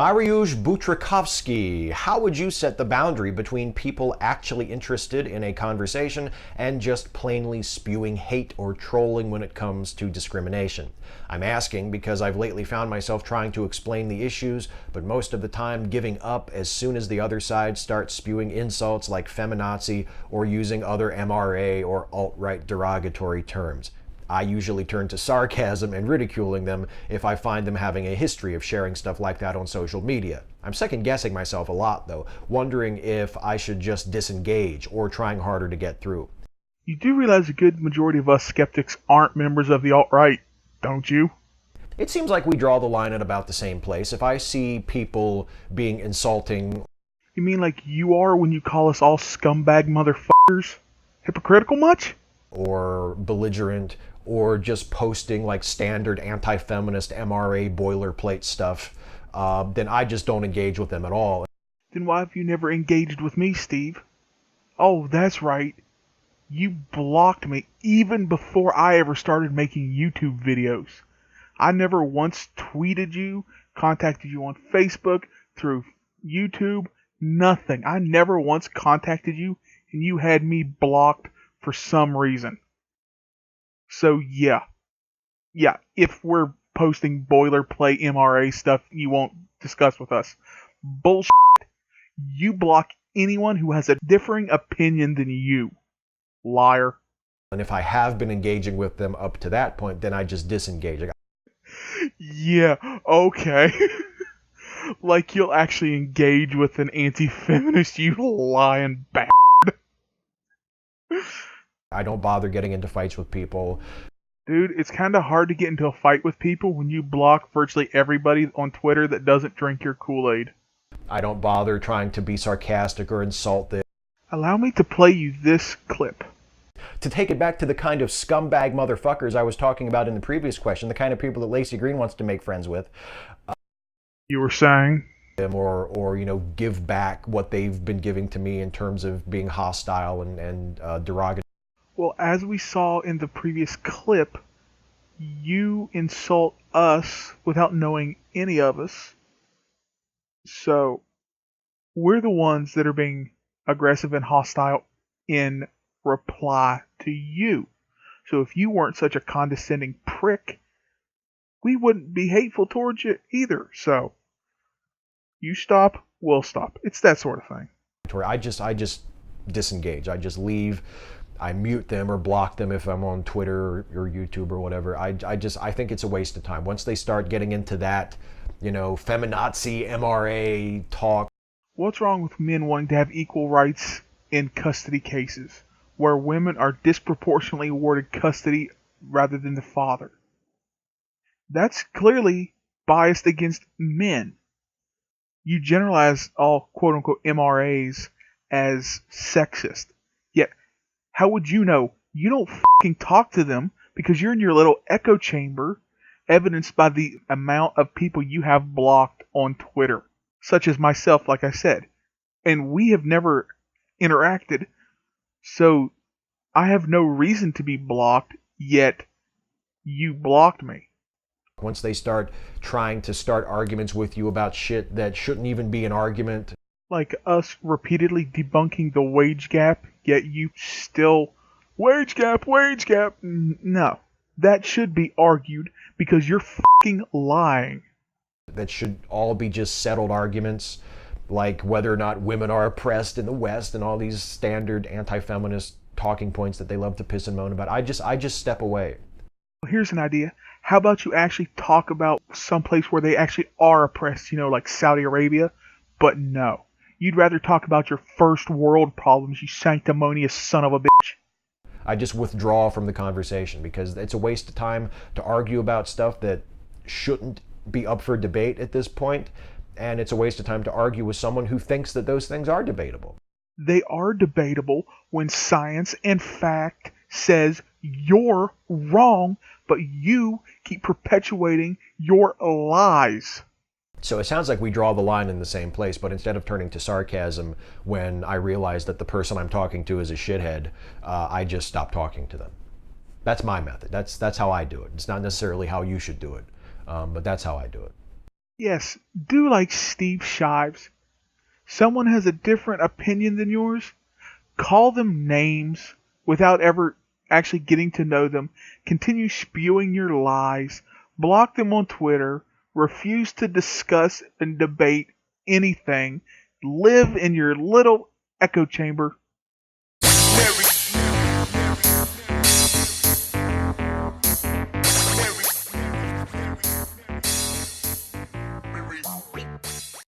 Mariusz Butrikovsky, how would you set the boundary between people actually interested in a conversation and just plainly spewing hate or trolling when it comes to discrimination? I'm asking because I've lately found myself trying to explain the issues, but most of the time giving up as soon as the other side starts spewing insults like feminazi or using other MRA or alt-right derogatory terms. I usually turn to sarcasm and ridiculing them if I find them having a history of sharing stuff like that on social media. I'm second-guessing myself a lot, though, wondering if I should just disengage or trying harder to get through. You do realize a good majority of us skeptics aren't members of the alt-right, don't you? It seems like we draw the line at about the same place. If I see people being insulting... You mean like you are when you call us all scumbag motherfuckers? Hypocritical much? Or belligerent, or just posting like standard anti-feminist MRA boilerplate stuff, then I just don't engage with them at all. Then why have you never engaged with me, Steve? Oh, that's right. You blocked me even before I ever started making YouTube videos. I never once tweeted you, contacted you on Facebook, through YouTube, nothing. I never once contacted you, and you had me blocked for some reason. So yeah, if we're posting boilerplate MRA stuff you won't discuss with us. Bullshit. You block anyone who has a differing opinion than you. Liar. And if I have been engaging with them up to that point, then I just disengage. Yeah, okay. Like you'll actually engage with an anti-feminist, you lying bastard. I don't bother getting into fights with people. Dude, it's kind of hard to get into a fight with people when you block virtually everybody on Twitter that doesn't drink your Kool-Aid. I don't bother trying to be sarcastic or insult them. Allow me to play you this clip. To take it back to the kind of scumbag motherfuckers I was talking about in the previous question, the kind of people that Lacey Green wants to make friends with. You were saying? Or you know, give back what they've been giving to me in terms of being hostile and derogatory. Well, as we saw in the previous clip, you insult us without knowing any of us. So, we're the ones that are being aggressive and hostile in reply to you. So if you weren't such a condescending prick, we wouldn't be hateful towards you either. So, you stop, we'll stop. It's that sort of thing. I just disengage. I just leave. I mute them or block them if I'm on Twitter or YouTube or whatever. I think it's a waste of time. Once they start getting into that, you know, feminazi, MRA talk. What's wrong with men wanting to have equal rights in custody cases, where women are disproportionately awarded custody rather than the father? That's clearly biased against men. You generalize all quote-unquote MRAs as sexist. Yet, how would you know? You don't fucking talk to them because you're in your little echo chamber, evidenced by the amount of people you have blocked on Twitter, such as myself, like I said. And we have never interacted, so I have no reason to be blocked, yet you blocked me. Once they start trying to start arguments with you about shit that shouldn't even be an argument. Like us repeatedly debunking the wage gap, yet you still, wage gap. No, that should be argued because you're fucking lying. That should all be just settled arguments, like whether or not women are oppressed in the West and all these standard anti-feminist talking points that they love to piss and moan about. I just step away. Here's an idea. How about you actually talk about someplace where they actually are oppressed, you know, like Saudi Arabia? But no. You'd rather talk about your first world problems, you sanctimonious son of a bitch. I just withdraw from the conversation because it's a waste of time to argue about stuff that shouldn't be up for debate at this point, and it's a waste of time to argue with someone who thinks that those things are debatable. They are debatable when science and fact says you're wrong, but you keep perpetuating your lies. So it sounds like we draw the line in the same place, but instead of turning to sarcasm when I realize that the person I'm talking to is a shithead, I just stop talking to them. That's my method. That's how I do it. It's not necessarily how you should do it, but that's how I do it. Yes, do like Steve Shives. Someone has a different opinion than yours, call them names without ever actually getting to know them. Continue spewing your lies. Block them on Twitter. Refuse to discuss and debate anything. Live in your little echo chamber